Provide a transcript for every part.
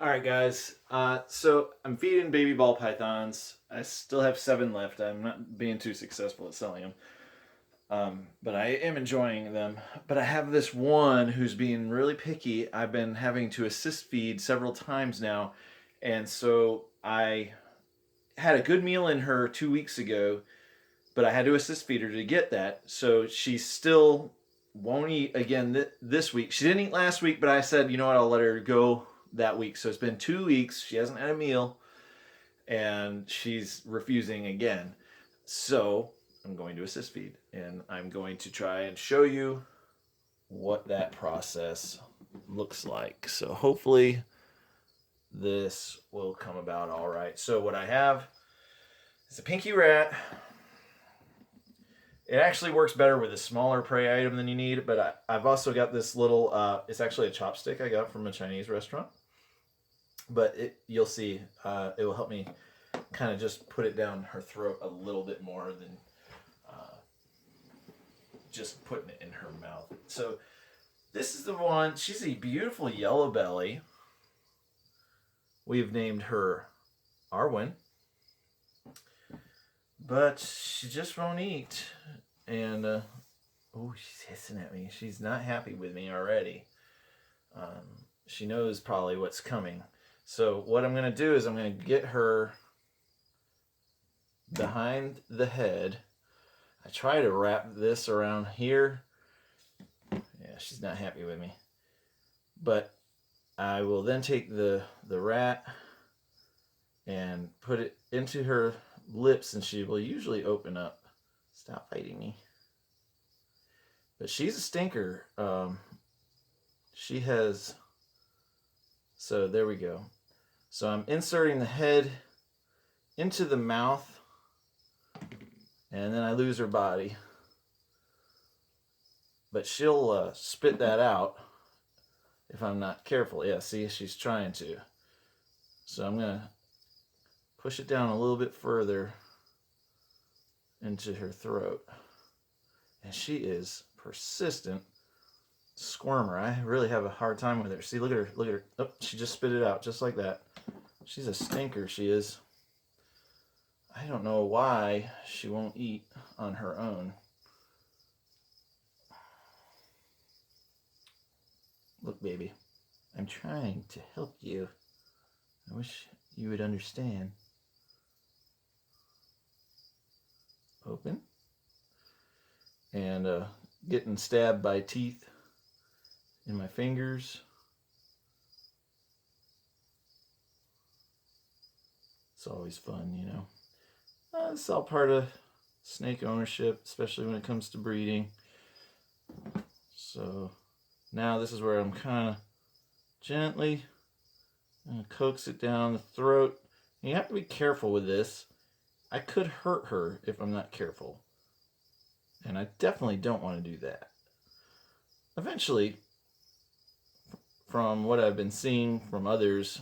All right, guys. So I'm feeding baby ball pythons. I still have 7 left. I'm not being too successful at selling them, but I am enjoying them. But I have this one who's being really picky. I've been having to assist feed several times now, and so I had a good meal in her 2 weeks ago, but I had to assist feed her to get that. So she still won't eat again this week. She didn't eat last week, but I said, you know what, I'll let her go that week. So it's been 2 weeks. She hasn't had a meal, and she's refusing again. So I'm going to assist feed, and I'm going to try and show you what that process looks like. So hopefully this will come about all right. So what I have is a pinky rat. It actually works better with a smaller prey item than you need, but I've also got this little, it's actually a chopstick I got from a Chinese restaurant. But you'll see, it will help me kind of just put it down her throat a little bit more than just putting it in her mouth. So this is the one. She's a beautiful yellow belly. We've named her Arwen. But she just won't eat. And, oh, she's hissing at me. She's not happy with me already. She knows probably what's coming. So what I'm going to do is I'm going to get her behind the head. I try to wrap this around here. Yeah, she's not happy with me. But I will then take the rat and put it into her lips, and she will usually open up. Stop fighting me. But she's a stinker. She has... So there we go. So I'm inserting the head into the mouth, and then I lose her body. But she'll spit that out if I'm not careful. Yeah, see, she's trying to. So I'm going to push it down a little bit further into her throat. And she is persistent squirmer. I really have a hard time with her. See, look at her, look at her. Oh, she just spit it out just like that. She's a stinker, she is. I don't know why she won't eat on her own. Look, baby, I'm trying to help you. I wish you would understand. Open. And getting stabbed by teeth in my fingers. It's always fun, you know. It's all part of snake ownership, especially when it comes to breeding. So now this is where I'm kind of gently going to coax it down the throat. And you have to be careful with this. I could hurt her if I'm not careful. And I definitely don't want to do that. Eventually, from what I've been seeing from others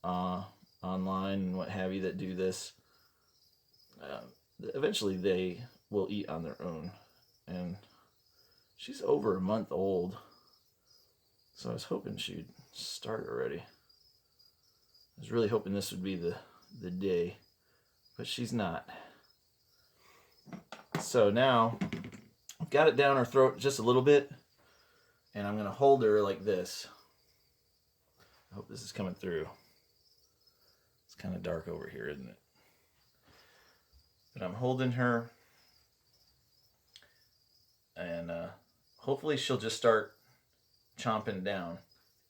online and what have you that do this, eventually they will eat on their own. And she's over a month old, so I was hoping she'd start already. I was really hoping this would be the day, but she's not. So now I've got it down her throat just a little bit, and I'm going to hold her like this. I hope this is coming through. It's kind of dark over here, isn't it? But I'm holding her, and hopefully she'll just start chomping down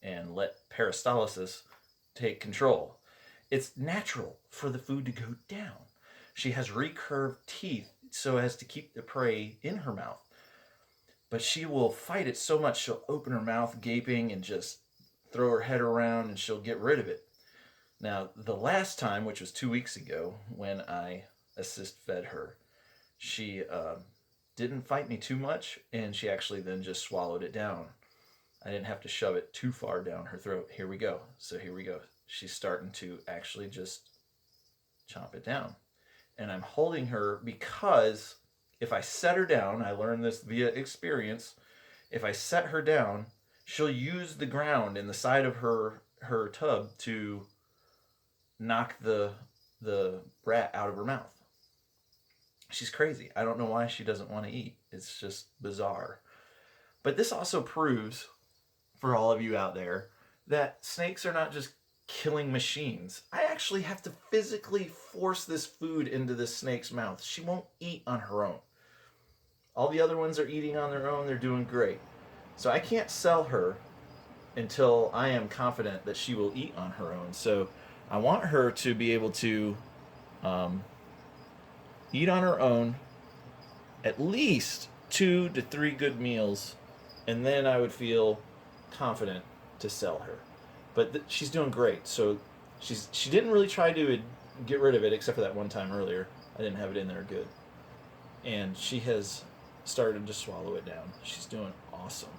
and let peristalsis take control. It's natural for the food to go down. She has recurved teeth so as to keep the prey in her mouth. But she will fight it so much she'll open her mouth gaping and just throw her head around, and she'll get rid of it. Now, the last time, which was 2 weeks ago, when I assist fed her, she didn't fight me too much, and she actually then just swallowed it down. I didn't have to shove it too far down her throat. Here we go. So here we go. She's starting to actually just chomp it down. And I'm holding her because if I set her down, I learned this via experience, if I set her down, she'll use the ground and the side of her her tub to knock the rat out of her mouth. She's crazy. I don't know why she doesn't want to eat. It's just bizarre. But this also proves, for all of you out there, that snakes are not just killing machines. I actually have to physically force this food into this snake's mouth. She won't eat on her own. All the other ones are eating on their own. They're doing great. So I can't sell her until I am confident that she will eat on her own. So I want her to be able to eat on her own at least 2 to 3 good meals, and then I would feel confident to sell her. But she's doing great. So she didn't really try to get rid of it, except for that one time earlier. I didn't have it in there good. And she has started to swallow it down. She's doing awesome.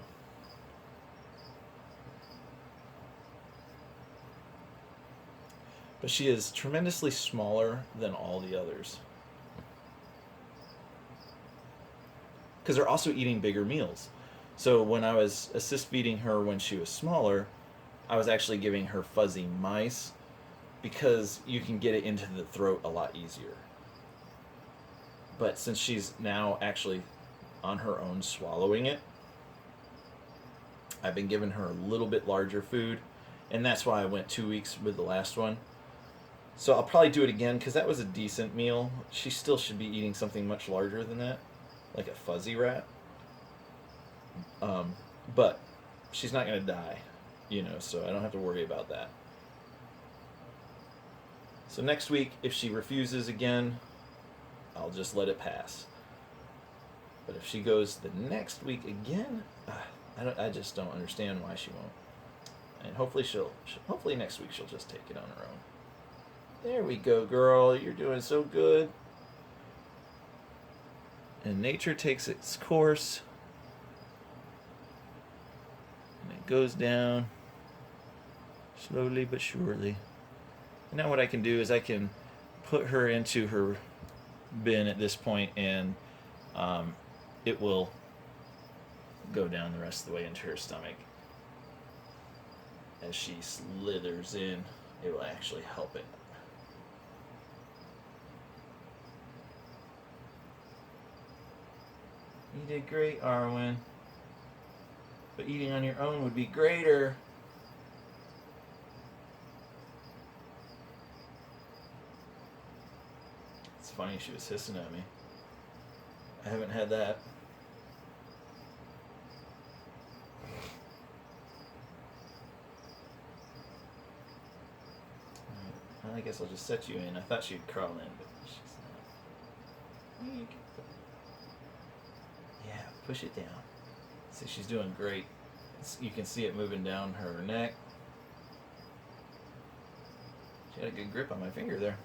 But she is tremendously smaller than all the others. Because they're also eating bigger meals. So when I was assist feeding her when she was smaller, I was actually giving her fuzzy mice because you can get it into the throat a lot easier. But since she's now actually on her own swallowing it, I've been giving her a little bit larger food, and that's why I went 2 weeks with the last one. So I'll probably do it again because that was a decent meal. She still should be eating something much larger than that, like a fuzzy rat. But she's not going to die, so I don't have to worry about that. So next week, if she refuses again, I'll just let it pass. But if she goes the next week again, I just don't understand why she won't. And hopefully next week she'll just take it on her own. There we go, girl. You're doing so good. And nature takes its course. And it goes down slowly but surely. And now what I can do is I can put her into her bin at this point, and it will go down the rest of the way into her stomach. As she slithers in, it will actually help it. You did great, Arwen. But eating on your own would be greater. It's funny, she was hissing at me. I haven't had that. I guess I'll just set you in. I thought she'd crawl in, but she's not. Yeah, push it down. See, she's doing great. You can see it moving down her neck. She had a good grip on my finger there.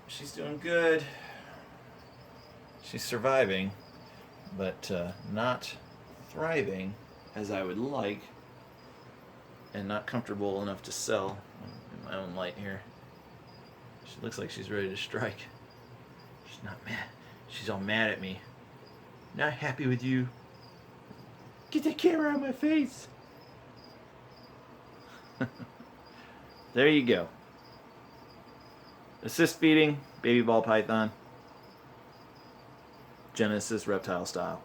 She's doing good. She's surviving, but not thriving as I would like, and not comfortable enough to sell. In my own light here. She looks like she's ready to strike. She's not mad. She's all mad at me. Not happy with you. Get the camera out of my face. There you go. Assist feeding, baby ball python. Genesis reptile style.